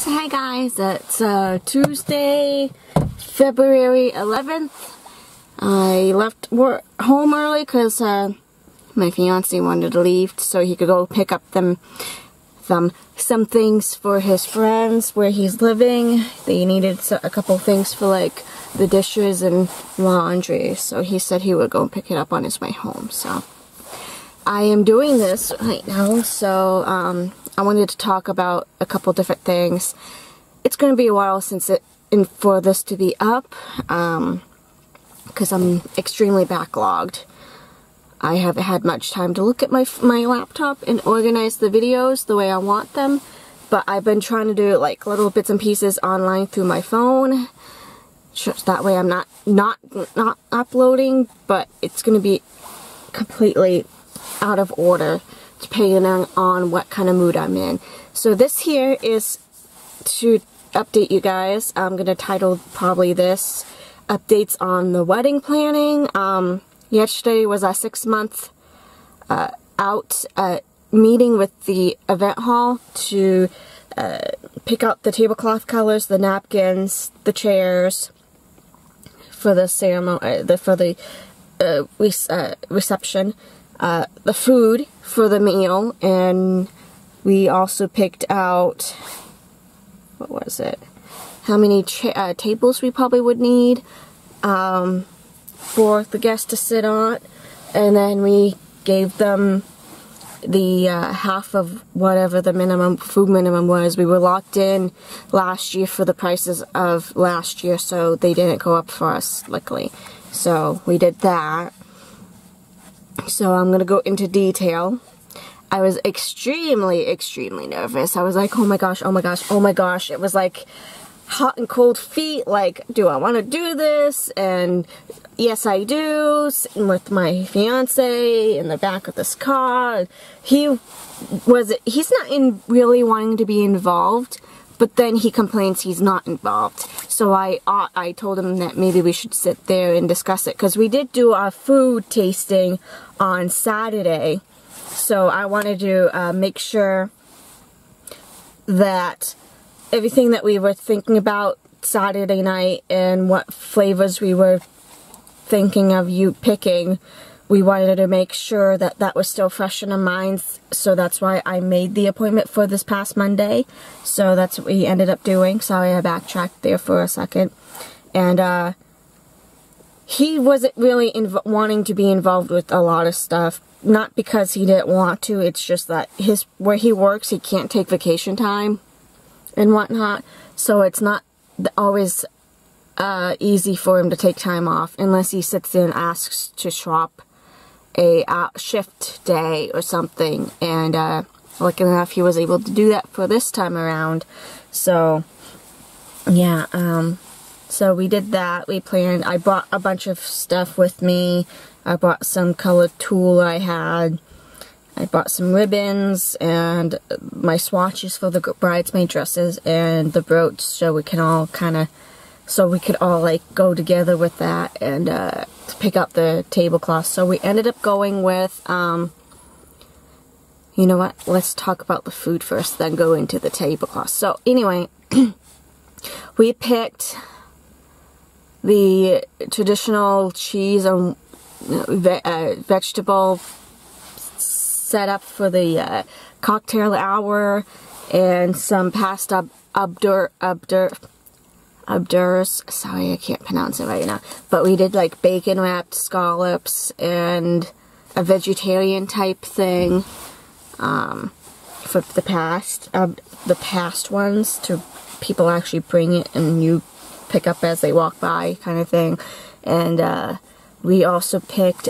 Hi guys, it's Tuesday, February 11th. I left home early because my fiance wanted to leave so he could go pick up some things for his friends where he's living. They needed a couple things for like the dishes and laundry, so he said he would go pick it up on his way home. So I am doing this right now, so I wanted to talk about a couple different things. It's going to be a while for this to be up, because I'm extremely backlogged. I haven't had much time to look at my laptop and organize the videos the way I want them, but I've been trying to do like little bits and pieces online through my phone. Just that way I'm not uploading, but it's going to be completely out of order depending on what kind of mood I'm in. So this here is to update you guys. I'm going to title probably this updates on the wedding planning. Yesterday was our 6-month out meeting with the event hall to pick out the tablecloth colors, the napkins, the chairs for the ceremony, for the reception, the food for the meal, and we also picked out, what was it, how many tables we probably would need for the guests to sit on, and then we gave them the half of whatever the food minimum was. We were locked in last year for the prices of last year, so they didn't go up for us, luckily. So we did that. So I'm going to go into detail. I was extremely nervous. I was like, oh my gosh, oh my gosh, oh my gosh. It was like hot and cold feet, like, do I want to do this? And yes, I do. Sitting with my fiance in the back of this car. He's not really wanting to be involved, but then he complains he's not involved. So I told him that maybe we should sit there and discuss it, because we did do our food tasting on Saturday. So I wanted to make sure that everything that we were thinking about Saturday night and what flavors we were thinking of you picking, we wanted to make sure that that was still fresh in our minds. So that's why I made the appointment for this past Monday. So that's what we ended up doing. Sorry, I backtracked there for a second. And he wasn't really wanting to be involved with a lot of stuff. Not because he didn't want to, it's just that where he works, he can't take vacation time and whatnot. So it's not always easy for him to take time off unless he sits there and asks to swap a shift day or something. And lucky enough, he was able to do that for this time around. So yeah, so we did that. We planned. I brought a bunch of stuff with me. I brought some colored tulle I had. I bought some ribbons and my swatches for the bridesmaid dresses and the brooch, so we can all we could all like go together with that and pick up the tablecloth. So we ended up going with, you know what, let's talk about the food first, then go into the tablecloth. So anyway, we picked the traditional cheese and vegetable setup for the cocktail hour, and some pasta obdurs. Sorry, I can't pronounce it right now. But we did like bacon wrapped scallops and a vegetarian type thing for the past ones, to people actually bring it and you pick up as they walk by kind of thing. And we also picked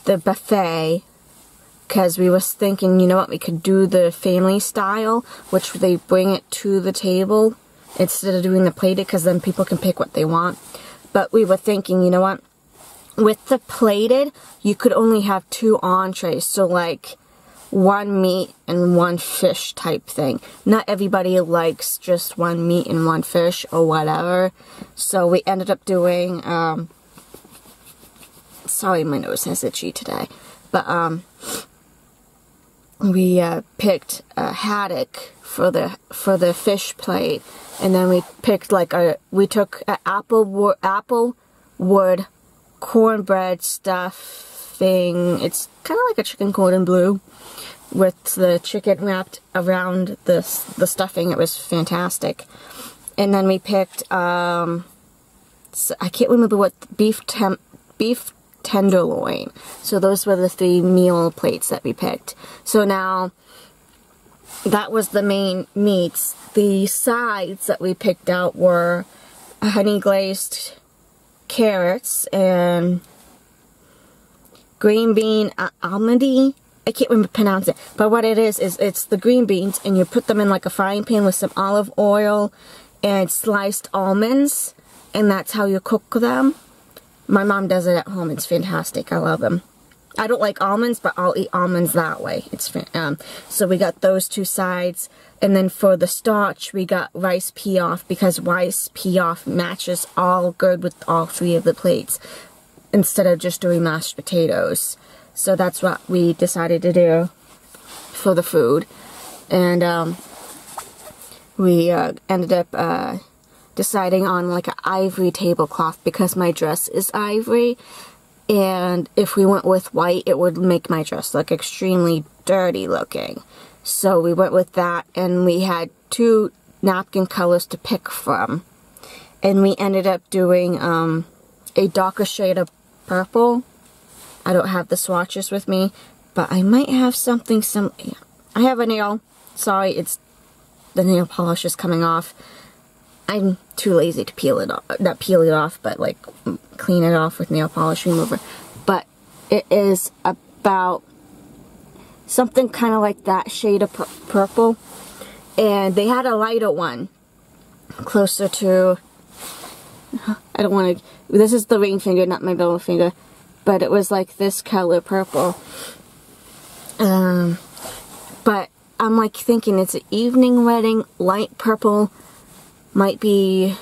the buffet, because we was thinking, you know what, we could do the family style, which they bring it to the table instead of doing the plated, because then people can pick what they want. But we were thinking, you know what, with the plated, you could only have 2 entrees, so like 1 meat and 1 fish type thing. Not everybody likes just 1 meat and 1 fish or whatever. So we ended up doing, sorry, my nose has itchy today. But we picked a haddock for the fish plate, and then we picked like we took an apple wood cornbread stuffing. It's kind of like a chicken cordon bleu with the chicken wrapped around the stuffing. It was fantastic. And then we picked I can't remember what, beef tenderloin. So those were the 3 meal plates that we picked. So now that was the main meats. The sides that we picked out were honey glazed carrots and green bean almondy. I can't remember pronounce it, but what it is it's the green beans, and you put them in like a frying pan with some olive oil and sliced almonds, and that's how you cook them. My mom does it at home. It's fantastic. I love them. I don't like almonds, but I'll eat almonds that way. It's so we got those 2 sides, and then for the starch we got rice piaf, because rice piaf matches all good with all 3 of the plates instead of just doing mashed potatoes. So that's what we decided to do for the food, and we ended up deciding on like an ivory tablecloth because my dress is ivory, and if we went with white it would make my dress look extremely dirty looking. So we went with that, and we had 2 napkin colors to pick from, and we ended up doing a darker shade of purple. I don't have the swatches with me, but I might have something. I have a nail. Sorry, the nail polish is coming off. I'm too lazy to peel it off. Not peel it off, but like clean it off with nail polish remover. But it is about something kind of like that shade of purple. And they had a lighter one closer to, I don't want to, this is the ring finger, not my middle finger. But it was like this color purple. But I'm like thinking it's an evening wedding. Light purple might be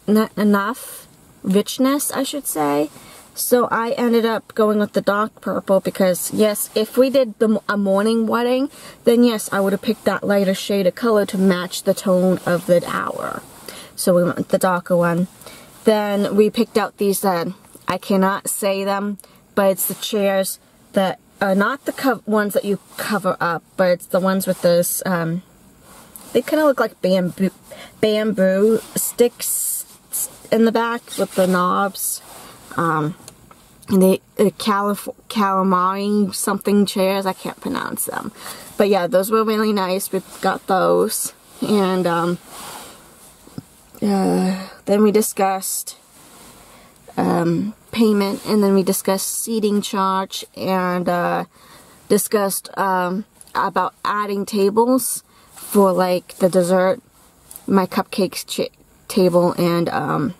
not enough richness, I should say. So I ended up going with the dark purple because, yes, if we did a morning wedding, then yes, I would have picked that lighter shade of color to match the tone of the hour. So we went with the darker one. Then we picked out these I cannot say them, but it's the chairs that are not the ones that you cover up, but it's the ones with this, they kind of look like bamboo sticks in the back with the knobs. And they calamari something chairs, I can't pronounce them. But yeah, those were really nice. We got those. And then we discussed payment, and then we discussed seating charge, and discussed about adding tables for like the dessert, my cupcakes table, and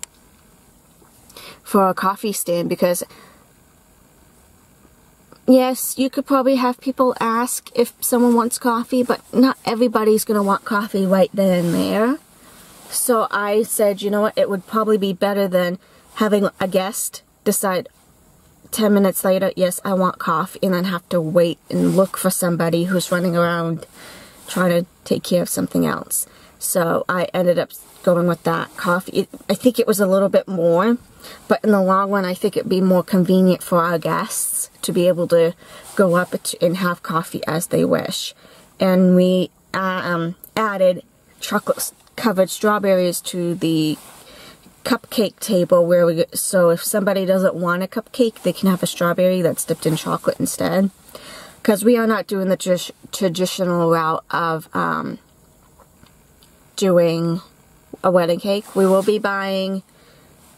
for a coffee stand, because yes, you could probably have people ask if someone wants coffee, but not everybody's gonna want coffee right then and there. So I said, you know what, it would probably be better than having a guest decide 10 minutes later, yes, I want coffee, and then have to wait and look for somebody who's running around trying to take care of something else. So I ended up going with that coffee. I think it was a little bit more, but in the long run, I think it'd be more convenient for our guests to be able to go up and have coffee as they wish. And we added chocolate-covered strawberries to the cupcake table, so if somebody doesn't want a cupcake, they can have a strawberry that's dipped in chocolate instead. Because we are not doing the traditional route of doing a wedding cake. We will be buying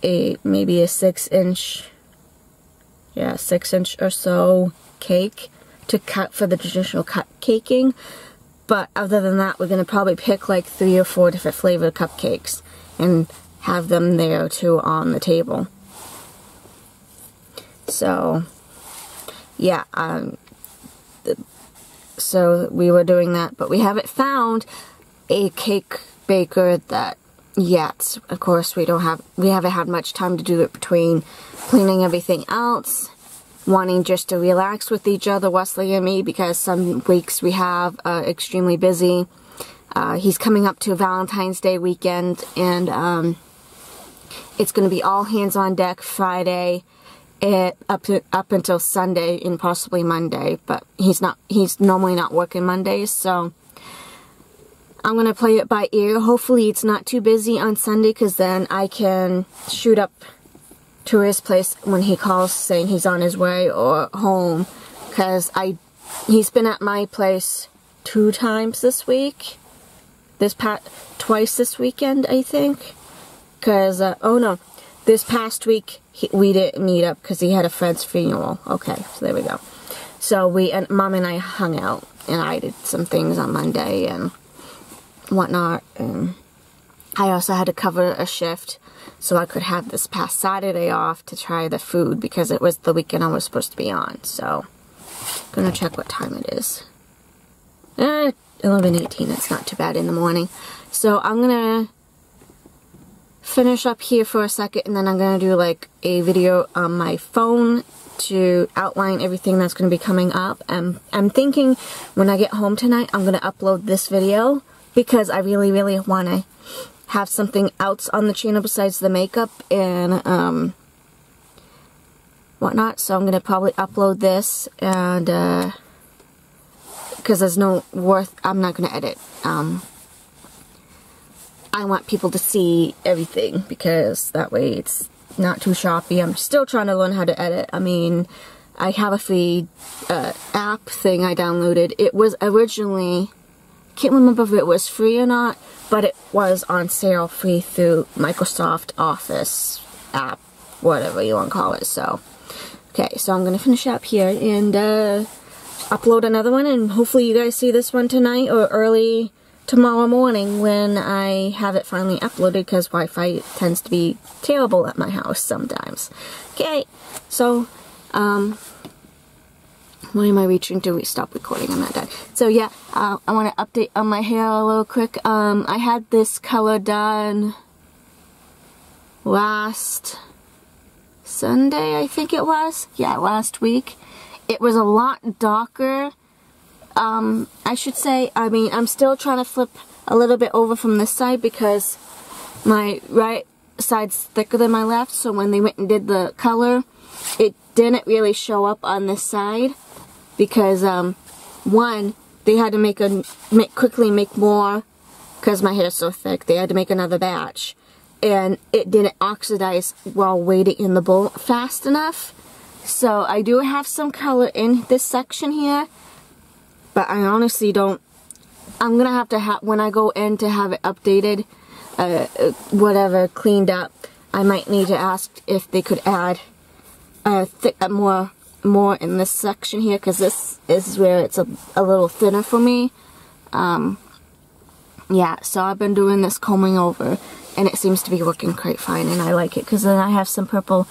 maybe a 6-inch or so cake to cut for the traditional cupcaking. But other than that, we're going to probably pick like 3 or 4 different flavored cupcakes and have them there too on the table. So yeah, so we were doing that, but we haven't found a cake baker that yet. Of course, we haven't had much time to do it between cleaning everything else, wanting just to relax with each other, Wesley and me, because some weeks we have extremely busy. He's coming up to Valentine's Day weekend, and it's going to be all hands on deck Friday up until Sunday and possibly Monday, but he's normally not working Mondays, so I'm going to play it by ear. Hopefully it's not too busy on Sunday, because then I can shoot up to his place when he calls saying he's on his way or home, because he's been at my place 2 times this week. Twice this weekend, I think. Because, oh no, this past week we didn't meet up because he had a friend's funeral. Okay, so there we go. So Mom and I hung out, and I did some things on Monday and whatnot, and I also had to cover a shift so I could have this past Saturday off to try the food, because it was the weekend I was supposed to be on. So I'm gonna check what time it is. 11:18. It's not too bad in the morning. So I'm gonna finish up here for a second, and then I'm gonna do like a video on my phone to outline everything that's gonna be coming up. I'm thinking when I get home tonight, I'm gonna upload this video, because I really, really want to have something else on the channel besides the makeup and whatnot. So I'm going to probably upload this, and because there's no I'm not going to edit. I want people to see everything, because that way it's not too choppy. I'm still trying to learn how to edit. I mean, I have a free app thing I downloaded. It was originally... can't remember if it was free or not, but it was on sale free through Microsoft Office app, whatever you want to call it. So, okay, so I'm going to finish up here and upload another one, and hopefully you guys see this one tonight or early tomorrow morning when I have it finally uploaded, because Wi-Fi tends to be terrible at my house sometimes. Okay, so, when am I reaching to stop recording? I'm not done. So yeah, I want to update on my hair a little quick. I had this color done last Sunday, I think it was. Yeah, last week. It was a lot darker. I should say, I mean, I'm still trying to flip a little bit over from this side, because my right side's thicker than my left, so when they went and did the color, it didn't really show up on this side. Because, one, they had to quickly make more, because my hair's so thick, they had to make another batch. And it didn't oxidize while waiting in the bowl fast enough. So I do have some color in this section here, but I honestly don't. I'm going to have, when I go in to have it updated, whatever, cleaned up, I might need to ask if they could add more in this section here, because this is where it's a little thinner for me. Yeah, so I've been doing this combing over, and it seems to be working quite fine, and I like it, because then I have some purple,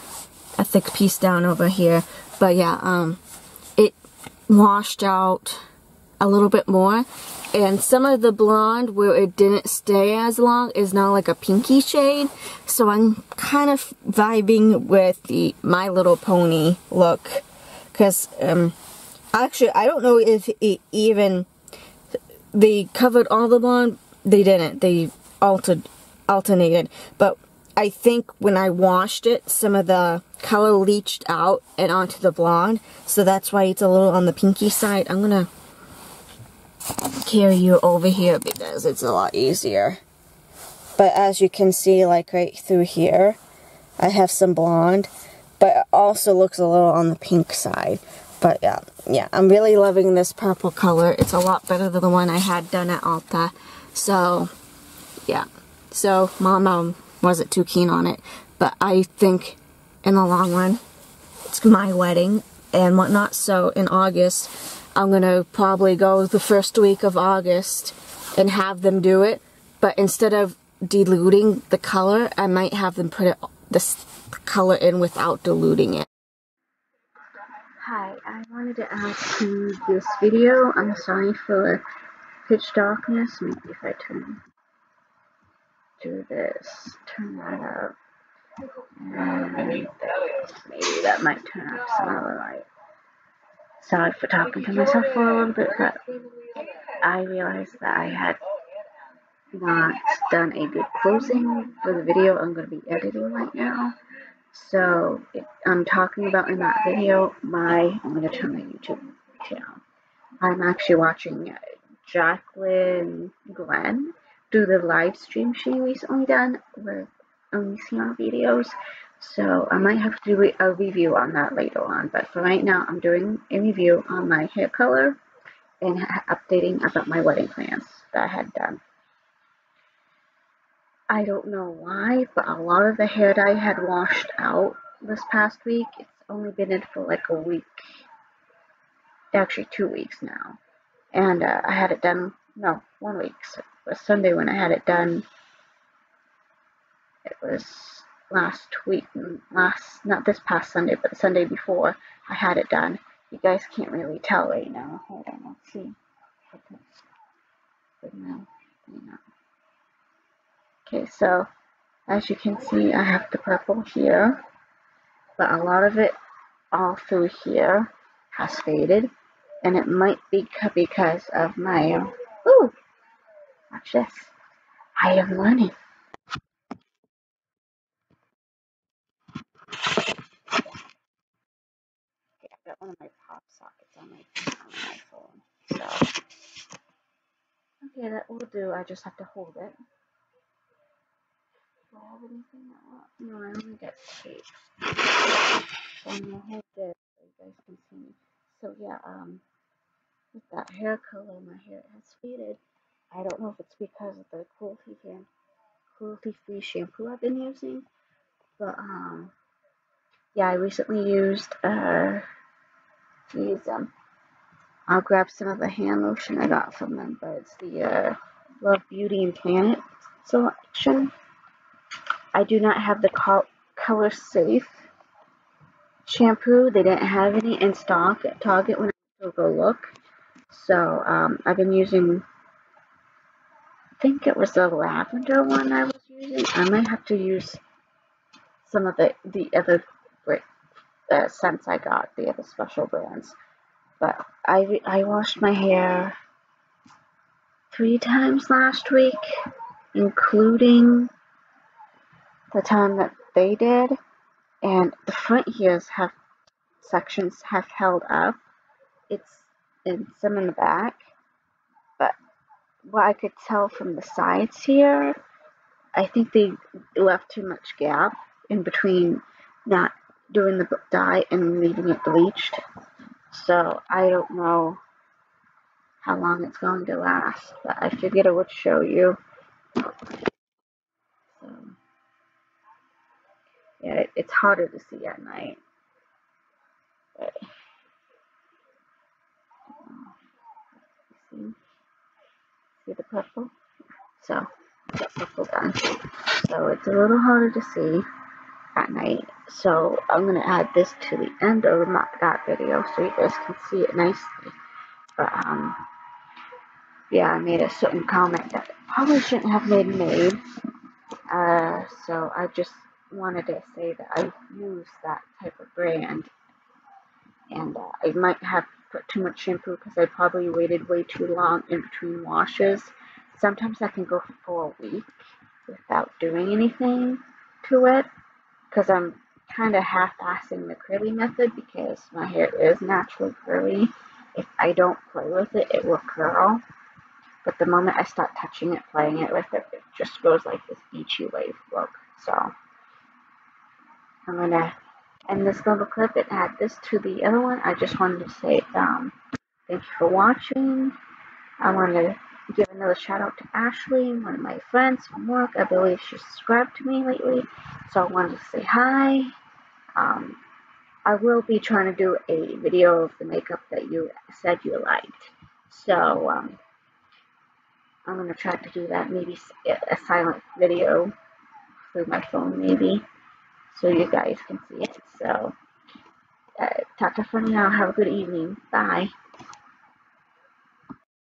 a thick piece down over here. But yeah, it washed out a little bit more, and some of the blonde where it didn't stay as long is now like a pinky shade. So I'm kind of vibing with the My Little Pony look. Because, actually, I don't know if they covered all the blonde. They didn't. They alternated. But I think when I washed it, some of the color leached out and onto the blonde. So that's why it's a little on the pinky side. I'm going to carry you over here because it's a lot easier. But as you can see, like right through here, I have some blonde. But it also looks a little on the pink side. But yeah, I'm really loving this purple color. It's a lot better than the one I had done at Ulta. So, yeah. So, Mom wasn't too keen on it. But I think, in the long run, it's my wedding and whatnot. So, in August, I'm going to probably go the first week of August and have them do it. But instead of diluting the color, I might have them put this color in without diluting it. Hi, I wanted to ask you this video. I'm sorry for the pitch darkness. Maybe if I turn that up. Maybe that might turn off some of the light. Sorry for talking to myself for a little bit, but I realized that I had not done a good closing for the video I'm going to be editing right now. So I'm talking about in that video I'm going to turn my YouTube channel. I'm actually watching Jacqueline Glenn do the live stream she recently done with Elysian videos. So I might have to do a review on that later on. But for right now, I'm doing a review on my hair color and updating about my wedding plans that I had done. I don't know why, but a lot of the hair dye had washed out this past week. It's only been in for like a week, actually 2 weeks now. And I had it done, no, 1 week. So it was Sunday when I had it done. It was last week, not this past Sunday, but the Sunday before I had it done. You guys can't really tell right now. Hold on, let's see. Okay, so as you can see, I have the purple here, but a lot of it all through here has faded, and it might be because of my, ooh, watch this, I am learning. Okay, I've got one of my pop sockets on my phone, so, okay, that will do, I just have to hold it. Do I have anything that, no, I only got tape, so I'm gonna hold this so you guys can see me. So yeah, with that hair color, my hair has faded. I don't know if it's because of the cruelty-free shampoo I've been using, but yeah, I recently used I'll grab some of the hand lotion I got from them, but it's the Love Beauty and Planet selection. I do not have the Color Safe shampoo. They didn't have any in stock at Target when I go look. So I've been using, I think it was the lavender one I was using. I might have to use some of the other scents I got, the other special brands. But I washed my hair 3 times last week, including the time that they did, and the front hairs sections have held up. It's in some in the back, but what I could tell from the sides here, I think they left too much gap in between not doing the dye and leaving it bleached. So I don't know how long it's going to last, but I figured I would show you. So, yeah, it's harder to see at night. But, see the purple? So, got purple done. So it's a little harder to see at night. So I'm going to add this to the end of that video so you guys can see it nicely. But, yeah, I made a certain comment that probably shouldn't have made. So I just wanted to say that I use that type of brand, and I might have put too much shampoo because I probably waited way too long in between washes. Sometimes I can go for a week without doing anything to it because I'm kind of half-assing the curly method because my hair is naturally curly. If I don't play with it, it will curl. But the moment I start touching it, playing it with it, it just goes like this beachy wave look. So I'm going to end this little clip and add this to the other one. I just wanted to say thank you for watching. I want to give another shout out to Ashley, one of my friends from work. I believe she subscribed to me lately. So I wanted to say hi. I will be trying to do a video of the makeup that you said you liked. So I'm going to try to do that, maybe a silent video through my phone maybe, so you guys can see it. So, talk to you for now. Have a good evening. Bye.